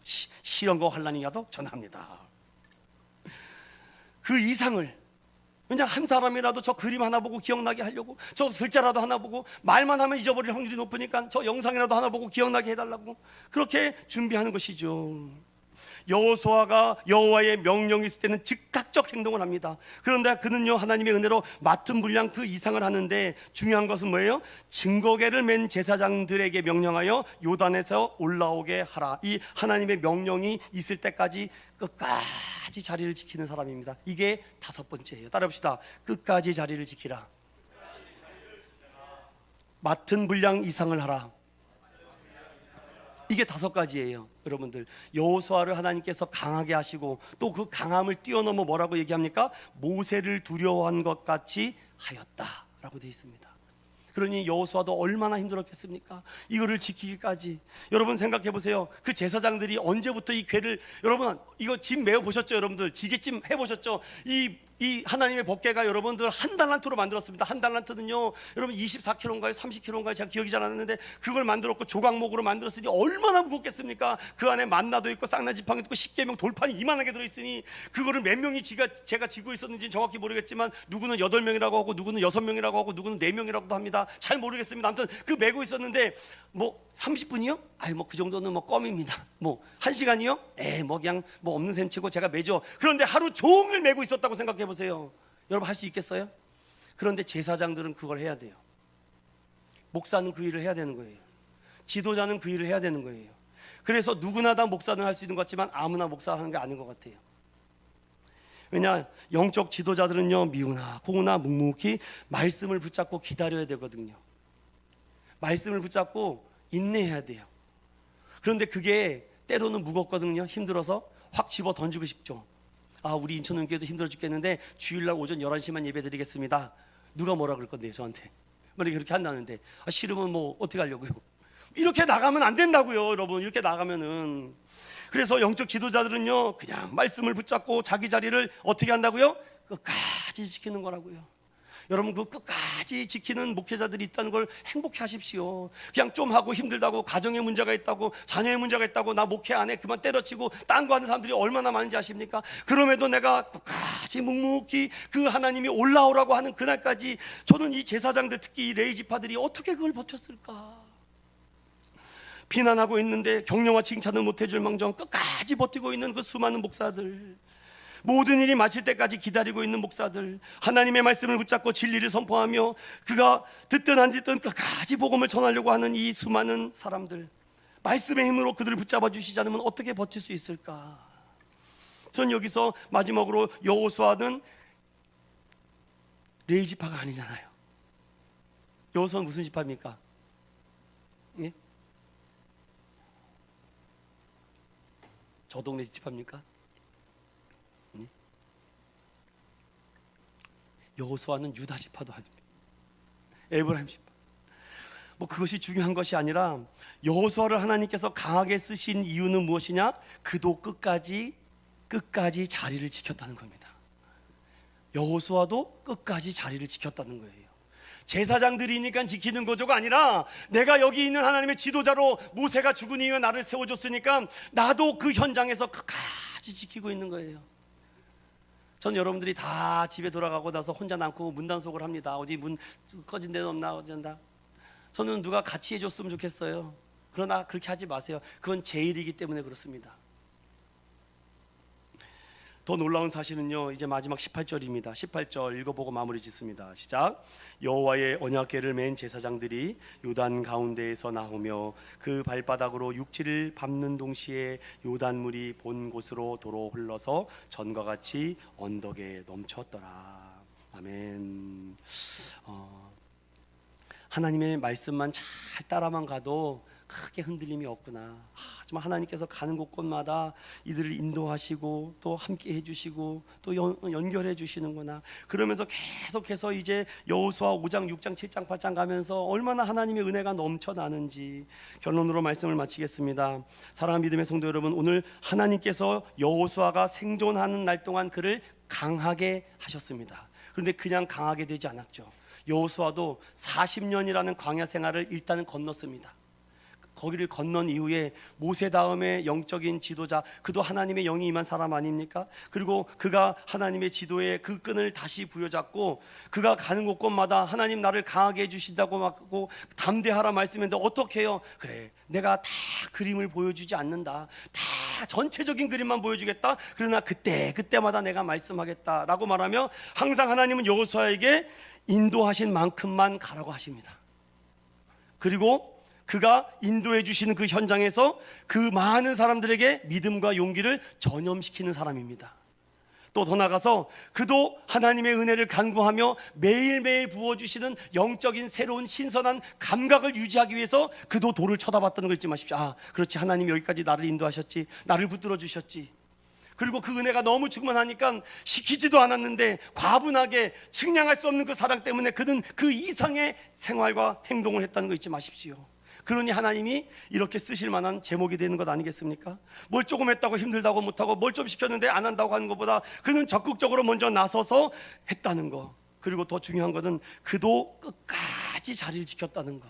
시런 거 환난이라도 전합니다. 그 이상을, 그냥 한 사람이라도 저 그림 하나 보고 기억나게 하려고, 저 글자라도 하나 보고, 말만 하면 잊어버릴 확률이 높으니까 저 영상이라도 하나 보고 기억나게 해달라고, 그렇게 준비하는 것이죠. 여호수아가 여호와의 명령이 있을 때는 즉각적 행동을 합니다. 그런데 그는요, 하나님의 은혜로 맡은 분량 그 이상을 하는데, 중요한 것은 뭐예요? 증거궤를 맨 제사장들에게 명령하여 요단에서 올라오게 하라. 이 하나님의 명령이 있을 때까지 끝까지 자리를 지키는 사람입니다. 이게 5번째예요. 따라합시다. 끝까지 자리를 지키라. 맡은 분량 이상을 하라. 이게 5가지예요. 여러분들, 여호수아를 하나님께서 강하게 하시고 또 그 강함을 뛰어넘어 뭐라고 얘기합니까? 모세를 두려워한 것 같이 하였다라고 되어 있습니다. 그러니 여호수아도 얼마나 힘들었겠습니까? 이거를 지키기까지. 여러분 생각해 보세요. 그 제사장들이 언제부터 이 궤를, 여러분 이거 집 메어 보셨죠? 여러분들 지게찜 해 보셨죠? 이 하나님의 법궤가 여러분들 한 달란트로 만들었습니다. 한 달란트는요, 여러분 24kg인가요? 30kg인가요? 제가 기억이 잘 안 나는데 그걸 만들었고 조각목으로 만들었으니 얼마나 무겁겠습니까? 그 안에 만나도 있고 쌍난지팡이도 있고 십계명 돌판이 이만하게 들어있으니 그거를 몇 명이 제가 지고 있었는지는 정확히 모르겠지만 누구는 8명이라고 하고 누구는 6명이라고 하고 누구는 4명이라고도 합니다. 잘 모르겠습니다. 아무튼 그 메고 있었는데 뭐 30분이요? 아이 뭐 그 정도는 뭐 껌입니다. 뭐 1시간이요? 뭐 그냥 뭐 없는 셈 치고 제가 메죠. 그런데 하루 종일 메고 있었다고 생각해 보세요. 여러분 할 수 있겠어요? 그런데 제사장들은 그걸 해야 돼요. 목사는 그 일을 해야 되는 거예요. 지도자는 그 일을 해야 되는 거예요. 그래서 누구나 다 목사는 할 수 있는 것 같지만 아무나 목사하는 게 아닌 것 같아요. 왜냐, 영적 지도자들은요, 미우나 고우나 묵묵히 말씀을 붙잡고 기다려야 되거든요. 말씀을 붙잡고 인내해야 돼요. 그런데 그게 때로는 무겁거든요. 힘들어서 확 집어 던지고 싶죠. 우리 인천은교회도 힘들어 죽겠는데 주일날 오전 11시만 예배 드리겠습니다. 누가 뭐라 그럴 건데요, 저한테. 만약에 그렇게 한다는데 싫으면 뭐 어떻게 하려고요? 이렇게 나가면 안 된다고요, 여러분. 이렇게 나가면은. 그래서 영적 지도자들은요, 그냥 말씀을 붙잡고 자기 자리를 어떻게 한다고요? 끝까지 지키는 거라고요. 여러분, 그 끝까지 지키는 목회자들이 있다는 걸 행복해 하십시오. 그냥 좀 하고 힘들다고, 가정에 문제가 있다고, 자녀에 문제가 있다고, 나 목회 안 해, 그만 때려치고 딴 거 하는 사람들이 얼마나 많은지 아십니까? 그럼에도 내가 끝까지 묵묵히 그 하나님이 올라오라고 하는 그날까지, 저는 이 제사장들, 특히 이 레위 지파들이 어떻게 그걸 버텼을까? 비난하고 있는데 격려와 칭찬을 못 해줄 망정 끝까지 버티고 있는 그 수많은 목사들, 모든 일이 마칠 때까지 기다리고 있는 목사들, 하나님의 말씀을 붙잡고 진리를 선포하며 그가 듣든 안 듣든 끝까지 복음을 전하려고 하는 이 수많은 사람들, 말씀의 힘으로 그들을 붙잡아 주시지 않으면 어떻게 버틸 수 있을까? 전 여기서 마지막으로 여호수아는 레위 지파가 아니잖아요. 여호수아는 무슨 지파입니까? 예? 저 동네 지파입니까? 여호수아는 유다 지파도 아닙니다. 에브라임 지파. 뭐 그것이 중요한 것이 아니라 여호수아를 하나님께서 강하게 쓰신 이유는 무엇이냐? 그도 끝까지 자리를 지켰다는 겁니다. 여호수아도 끝까지 자리를 지켰다는 거예요. 제사장들이니까 지키는 거죠가 아니라 내가 여기 있는 하나님의 지도자로 모세가 죽은 이후에 나를 세워줬으니까 나도 그 현장에서 끝까지 지키고 있는 거예요. 전 여러분들이 다 집에 돌아가고 나서 혼자 남고 문단속을 합니다. 어디 문 꺼진 데는 없나 어쩐다. 저는 누가 같이 해줬으면 좋겠어요. 그러나 그렇게 하지 마세요. 그건 제 일이기 때문에 그렇습니다. 더 놀라운 사실은요, 이제 마지막 18절입니다. 18절 읽어보고 마무리 짓습니다. 시작. 여호와의 언약궤를 맨 제사장들이 요단 가운데에서 나오며 그 발바닥으로 육지를 밟는 동시에 요단물이 본 곳으로 도로 흘러서 전과 같이 언덕에 넘쳤더라. 아멘. 하나님의 말씀만 잘 따라만 가도 크게 흔들림이 없구나. 정말 하나님께서 가는 곳곳마다 이들을 인도하시고 또 함께 해주시고 또 연결해 주시는구나. 그러면서 계속해서 이제 여호수아 5장, 6장, 7장, 8장 가면서 얼마나 하나님의 은혜가 넘쳐나는지 결론으로 말씀을 마치겠습니다. 사랑하는 믿음의 성도 여러분, 오늘 하나님께서 여호수아가 생존하는 날 동안 그를 강하게 하셨습니다. 그런데 그냥 강하게 되지 않았죠. 여호수아도 40년이라는 광야 생활을 일단은 건넜습니다. 거기를 건넌 이후에 모세 다음에 영적인 지도자, 그도 하나님의 영이 임한 사람 아닙니까? 그리고 그가 하나님의 지도에 그 끈을 다시 부여잡고 그가 가는 곳곳마다 하나님 나를 강하게 해주신다고 하고 담대하라 말씀했는데 어떻게 해요? 그래, 내가 다 그림을 보여주지 않는다, 다 전체적인 그림만 보여주겠다. 그러나 그때마다 내가 말씀하겠다라고 말하며 항상 하나님은 여호수아에게 인도하신 만큼만 가라고 하십니다. 그리고 그가 인도해 주시는 그 현장에서 그 많은 사람들에게 믿음과 용기를 전염시키는 사람입니다. 또 더 나아가서 그도 하나님의 은혜를 간구하며 매일매일 부어주시는 영적인 새로운 신선한 감각을 유지하기 위해서 그도 돌을 쳐다봤다는 걸 잊지 마십시오. 그렇지, 하나님이 여기까지 나를 인도하셨지, 나를 붙들어 주셨지. 그리고 그 은혜가 너무 충만하니까 시키지도 않았는데 과분하게 측량할 수 없는 그 사랑 때문에 그는 그 이상의 생활과 행동을 했다는 거 잊지 마십시오. 그러니 하나님이 이렇게 쓰실 만한 제목이 되는 것 아니겠습니까? 뭘 조금 했다고 힘들다고 못하고 뭘 좀 시켰는데 안 한다고 하는 것보다 그는 적극적으로 먼저 나서서 했다는 거. 그리고 더 중요한 것은 그도 끝까지 자리를 지켰다는 거.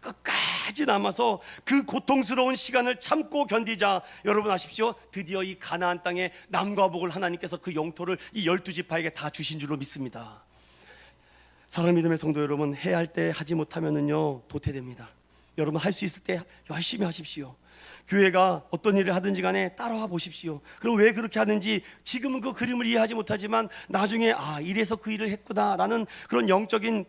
끝까지 남아서 그 고통스러운 시간을 참고 견디자. 여러분 아십시오, 드디어 이 가나안 땅에 남과 복을 하나님께서 그 영토를 이 12지파에게 다 주신 줄로 믿습니다. 사랑하는 믿음의 성도 여러분, 해야 할 때 하지 못하면은요 도태됩니다. 여러분 할 수 있을 때 열심히 하십시오. 교회가 어떤 일을 하든지 간에 따라와 보십시오. 그럼 왜 그렇게 하는지 지금은 그 그림을 이해하지 못하지만 나중에 이래서 그 일을 했구나라는 그런 영적인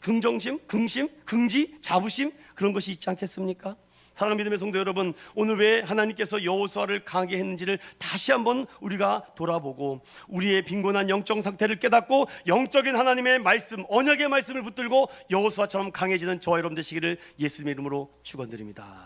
긍정심, 긍심, 긍지, 자부심, 그런 것이 있지 않겠습니까? 사랑하는 믿음의 성도 여러분, 오늘 왜 하나님께서 여호수아를 강하게 했는지를 다시 한번 우리가 돌아보고 우리의 빈곤한 영적 상태를 깨닫고 영적인 하나님의 말씀, 언약의 말씀을 붙들고 여호수아처럼 강해지는 저와 여러분 되시기를 예수님의 이름으로 축원드립니다.